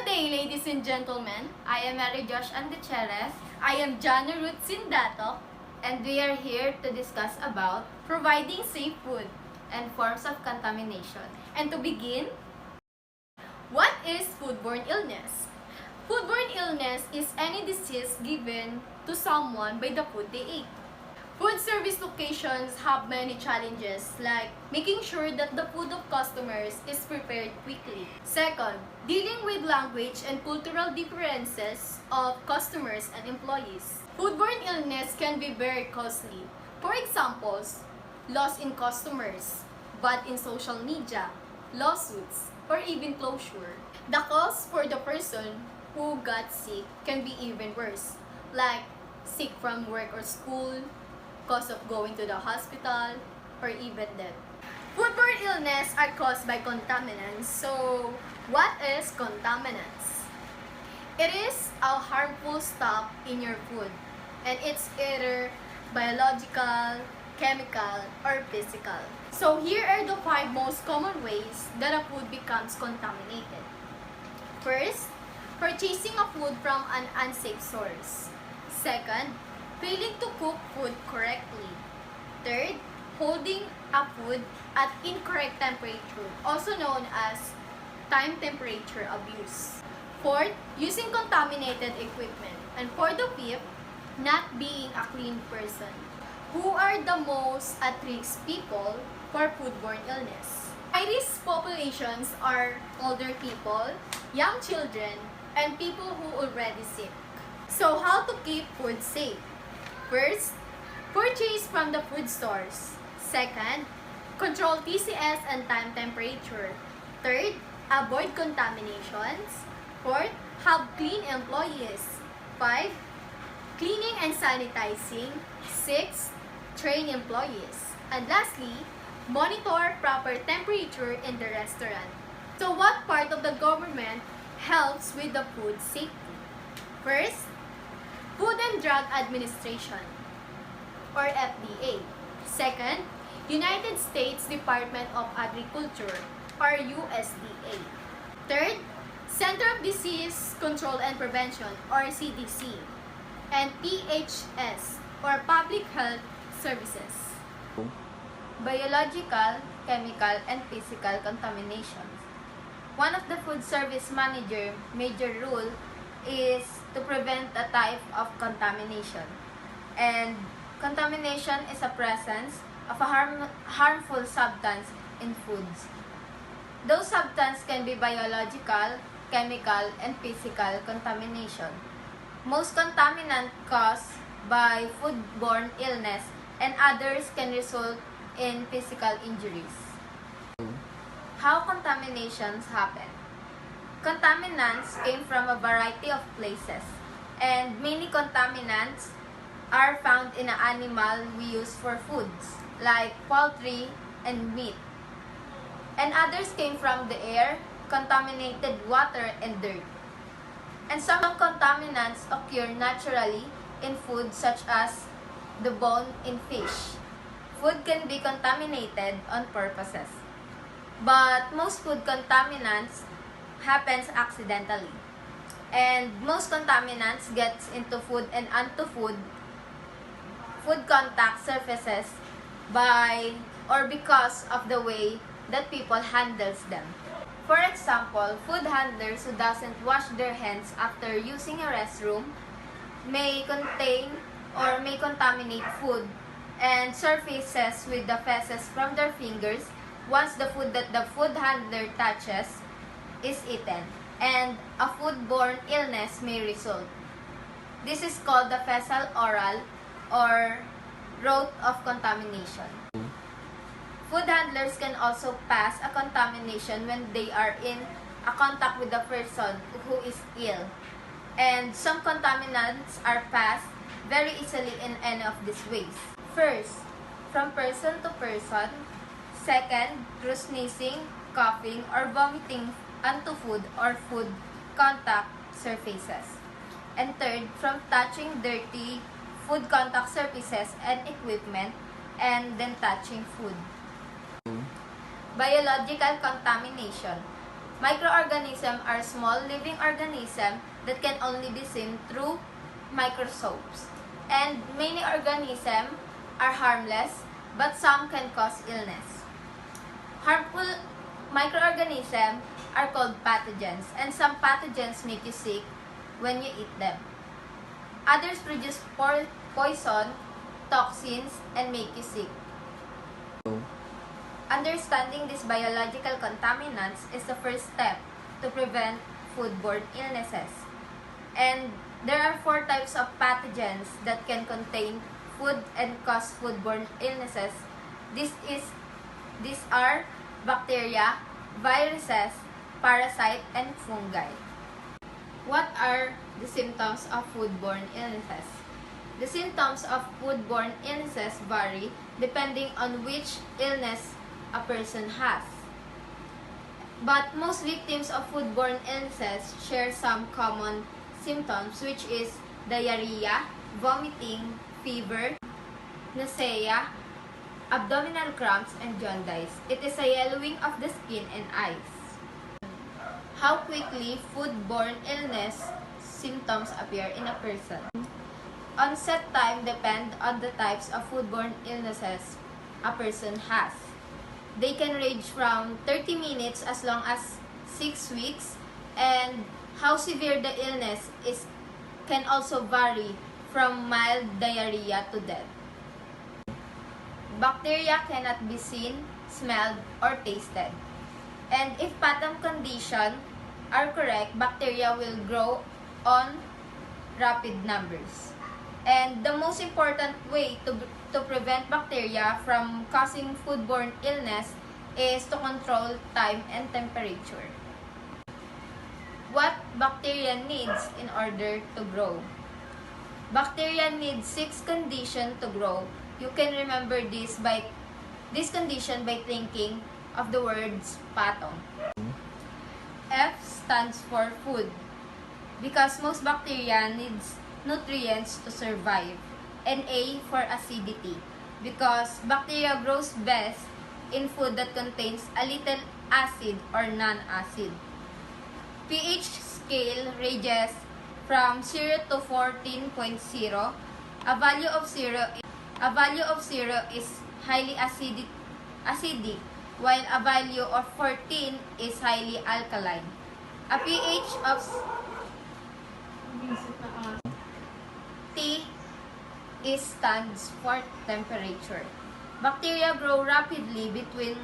day, ladies and gentlemen. I am Mary Josh Andecheres. I am Jana Ruth Sindato, and we are here to discuss about providing safe food and forms of contamination. And to begin, what is foodborne illness? Foodborne illness is any disease given to someone by the food they ate. Food service locations have many challenges, like making sure that the food of customers is prepared quickly. Second, dealing with language and cultural differences of customers and employees. Foodborne illness can be very costly. For examples, loss in customers, bad in social media, lawsuits, or even closure. The cost for the person who got sick can be even worse, like sick from work or school, cost of going to the hospital, or even death. Foodborne illness are caused by contaminants. So, what is contaminants? It is a harmful stuff in your food, and it's either biological, chemical, or physical. So, here are the 5 most common ways that a food becomes contaminated. First, purchasing a food from an unsafe source. Second, failing to cook food correctly. Third, holding a food at incorrect temperature, also known as time temperature abuse. Fourth, using contaminated equipment. And for the fifth, not being a clean person. Who are the most at-risk people for foodborne illness? High-risk populations are older people, young children, and people who already sick. So how to keep food safe? First, purchase from the food stores. Second, control TCS and time temperature. Third, avoid contaminations. Fourth, have clean employees. 5, cleaning and sanitizing. 6, train employees. And lastly, monitor proper temperature in the restaurant. So what part of the government helps with the food safety? First, Food and Drug Administration, or FDA. Second, United States Department of Agriculture, or USDA. Third, Center of Disease Control and Prevention, or CDC. And PHS, or Public Health Services. Biological, chemical, and physical contaminations. One of the food service manager major rule is to prevent a type of contamination. And contamination is a presence of a harmful substance in foods. Those substances can be biological, chemical, and physical contamination. Most contaminants caused by foodborne illness, and others can result in physical injuries. How contaminations happen? Contaminants came from a variety of places, and many contaminants are found in an animal we use for foods, like poultry and meat. And others came from the air, contaminated water, and dirt. And some contaminants occur naturally in food, such as the bone in fish. Food can be contaminated on purposes, but most food contaminants happens accidentally. And most contaminants gets into food and onto food contact surfaces by or because of the way that people handles them. For example, food handlers who doesn't wash their hands after using a restroom may contain or may contaminate food and surfaces with the feces from their fingers once the food that the food handler touches is eaten, and a foodborne illness may result. This is called the fecal oral or route of contamination. Food handlers can also pass a contamination when they are in a contact with the person who is ill. And some contaminants are passed very easily in any of these ways. First, from person to person. Second, through sneezing, coughing, or vomiting onto food or food contact surfaces. And third, from touching dirty food contact surfaces and equipment and then touching food. Biological contamination. Microorganisms are small living organisms that can only be seen through microscopes. And many organisms are harmless, but some can cause illness. Harmful microorganisms are called pathogens, and some pathogens make you sick when you eat them. Others produce poison, toxins, and make you sick. Understanding these biological contaminants is the first step to prevent foodborne illnesses. And there are 4 types of pathogens that can contain food and cause foodborne illnesses. These are bacteria, viruses, parasite, and fungi. What are the symptoms of foodborne illnesses? The symptoms of foodborne illnesses vary depending on which illness a person has. But most victims of foodborne illnesses share some common symptoms, which is diarrhea, vomiting, fever, nausea, abdominal cramps, and jaundice. It is a yellowing of the skin and eyes. How quickly foodborne illness symptoms appear in a person. Onset time depends on the types of foodborne illnesses a person has. They can range from 30 minutes as long as 6 weeks, and how severe the illness is can also vary from mild diarrhea to death. Bacteria cannot be seen, smelled, or tasted. And if pattern conditions are correct, bacteria will grow on rapid numbers. And the most important way to prevent bacteria from causing foodborne illness is to control time and temperature. What bacteria needs in order to grow? Bacteria needs 6 conditions to grow. You can remember this condition by thinking of the words patong. F stands for food, because most bacteria needs nutrients to survive. And A for acidity, because bacteria grows best in food that contains a little acid or non-acid. pH scale ranges from 0 to 14.0. A value of 0 is highly acidic, while a value of 14 is highly alkaline. A pH of T stands for temperature. Bacteria grow rapidly between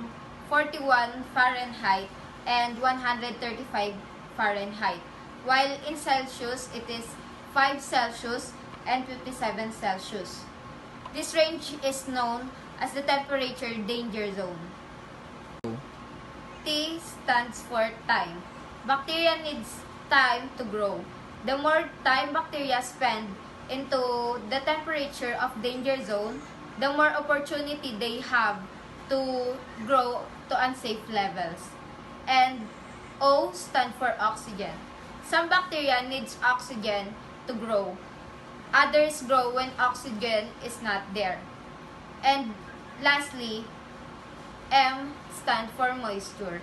41 Fahrenheit and 135 Fahrenheit, while in Celsius it is 5 Celsius and 57 Celsius. This range is known as the temperature danger zone. T stands for time. Bacteria needs time to grow. The more time bacteria spend into the temperature of danger zone, the more opportunity they have to grow to unsafe levels. And O stands for oxygen. Some bacteria needs oxygen to grow. Others grow when oxygen is not there. And lastly, M stands for moisture.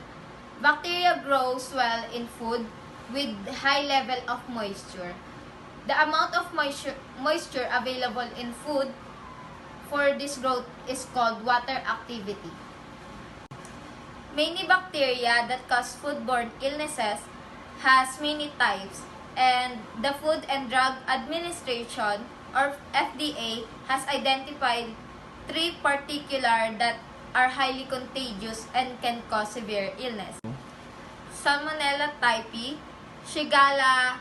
Bacteria grows well in food with high level of moisture. The amount of moisture available in food for this growth is called water activity. Many bacteria that cause foodborne illnesses has many types, and the Food and Drug Administration or FDA has identified 3 particular that are highly contagious and can cause severe illness. Salmonella typhi, Shigella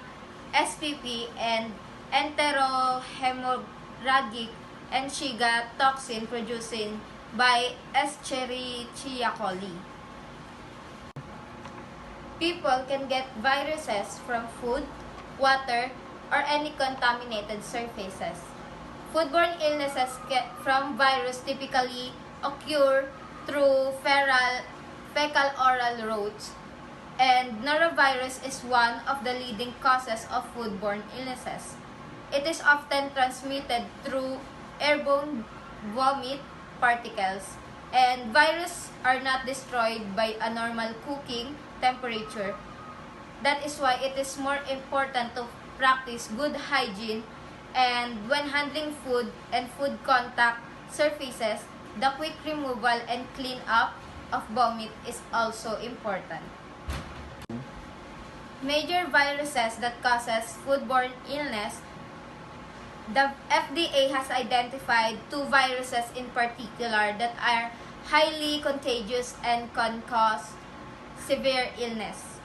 spp, and enterohemorrhagic and Shiga toxin produced by Escherichia coli. People can get viruses from food, water, or any contaminated surfaces. Foodborne illnesses from virus typically occur through fecal-oral routes, and norovirus is one of the leading causes of foodborne illnesses. It is often transmitted through airborne vomit particles, and viruses are not destroyed by a normal cooking temperature. That is why it is more important to practice good hygiene, and when handling food and food contact surfaces, the quick removal and clean up of vomit is also important. Major viruses that causes foodborne illness. The FDA has identified 2 viruses in particular that are highly contagious and can cause severe illness.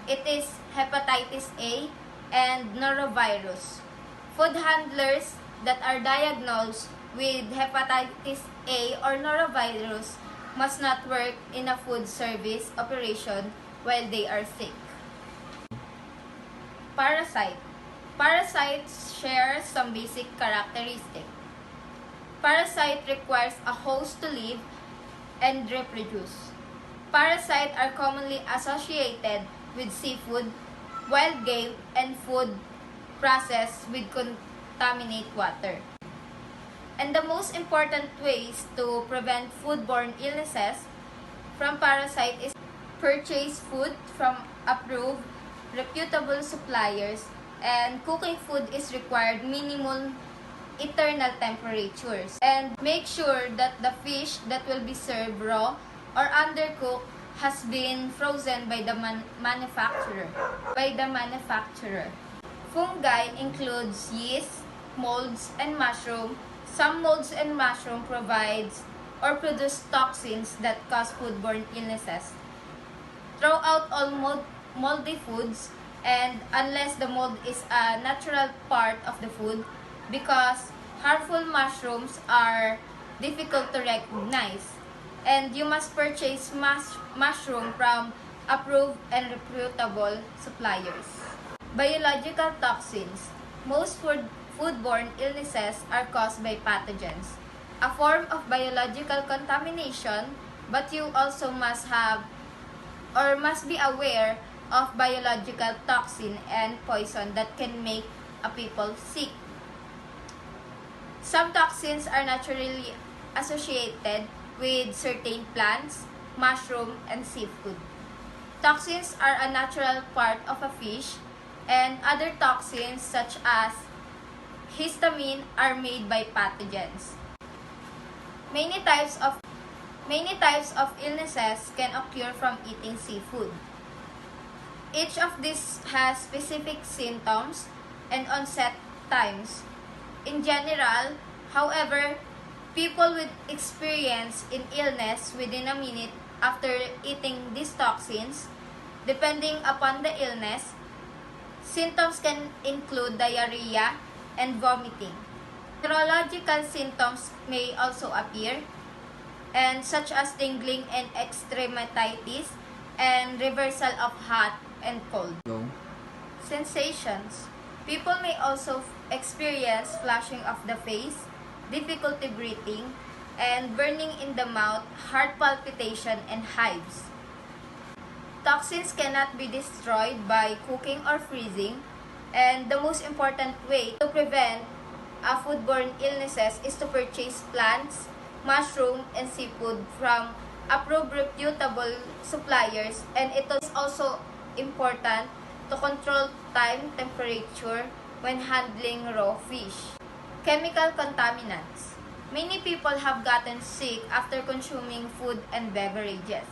It is hepatitis A and norovirus. Food handlers that are diagnosed with hepatitis A or norovirus must not work in a food service operation while they are sick. Parasite. Parasites share some basic characteristics. Parasite requires a host to live and reproduce. Parasites are commonly associated with seafood, wild game, and food processed with contaminated water. And the most important ways to prevent foodborne illnesses from parasite is purchase food from approved, reputable suppliers, and cooking food is required minimum internal temperatures. And make sure that the fish that will be served raw or undercooked has been frozen by the manufacturer. Fungi includes yeast, molds, and mushroom. Some molds and mushroom provides or produce toxins that cause foodborne illnesses. Throw out all moldy foods, and unless the mold is a natural part of the food, because harmful mushrooms are difficult to recognize, and you must purchase mushroom from approved and reputable suppliers. Biological toxins. Most foodborne illnesses are caused by pathogens, a form of biological contamination, but you also must be aware of biological toxin and poison that can make a people sick. Some toxins are naturally associated with certain plants, mushroom, and seafood. Toxins are a natural part of a fish, and other toxins such as histamine are made by pathogens. Many types of illnesses can occur from eating seafood. Each of these has specific symptoms and onset times. In general, however, people with experience in illness within a minute after eating these toxins, depending upon the illness, symptoms can include diarrhea and vomiting. Neurological symptoms may also appear, and such as tingling and extremitis and reversal of hot and cold. Sensations. People may also experience flushing of the face, difficulty breathing, and burning in the mouth, heart palpitation, and hives. Toxins cannot be destroyed by cooking or freezing, and the most important way to prevent foodborne illnesses is to purchase plants, mushroom, and seafood from approved reputable suppliers, and it is also important to control time temperature when handling raw fish. Chemical contaminants. Many people have gotten sick after consuming food and beverages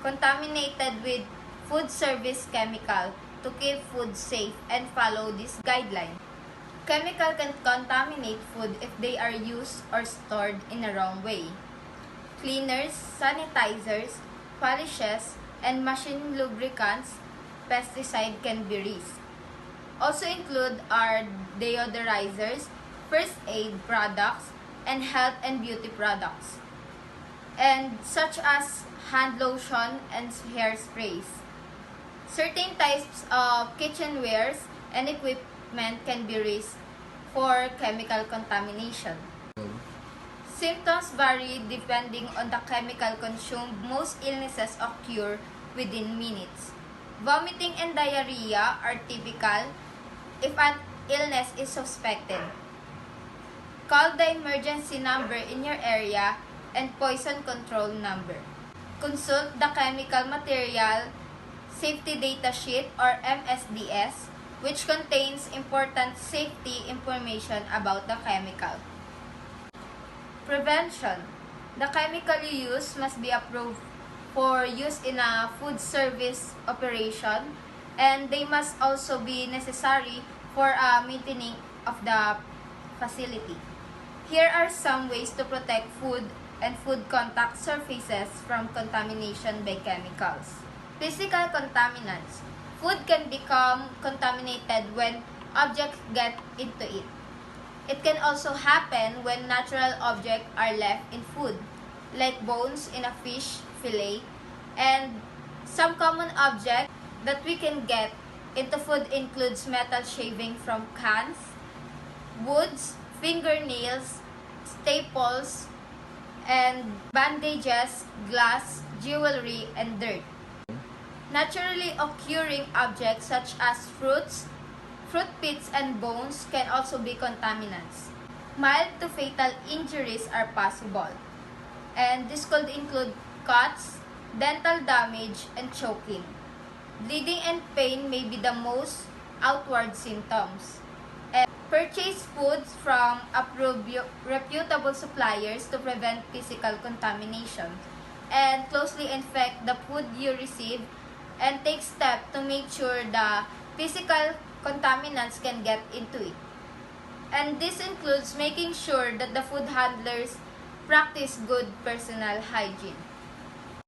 contaminated with food service chemical to keep food safe and follow this guideline. Chemical can contaminate food if they are used or stored in the wrong way. Cleaners, sanitizers, polishes, and machine lubricants, pesticide can be risk. Also include are deodorizers, first aid products, and health and beauty products, and such as hand lotion and hairsprays. Certain types of kitchenwares and equipment can be risk for chemical contamination. Symptoms vary depending on the chemical consumed. Most illnesses occur within minutes. Vomiting and diarrhea are typical if an illness is suspected. Call the emergency number in your area and poison control number. Consult the chemical material Safety Data Sheet or MSDS, which contains important safety information about the chemical. Prevention. The chemical you use must be approved for use in a food service operation, and they must also be necessary for maintaining of the facility. Here are some ways to protect food and food contact surfaces from contamination by chemicals. Physical contaminants. Food can become contaminated when objects get into it. It can also happen when natural objects are left in food, like bones in a fish fillet, and some common objects that we can get into food includes metal shaving from cans, woods, fingernails, staples, and bandages, glass, jewelry, and dirt. Naturally occurring objects such as fruits, fruit pits, and bones can also be contaminants. Mild to fatal injuries are possible, and this could include cuts, dental damage, and choking. Bleeding and pain may be the most outward symptoms. And purchase foods from approved reputable suppliers to prevent physical contamination, and closely inspect the food you receive and take steps to make sure the physical contaminants can get into it. And this includes making sure that the food handlers practice good personal hygiene.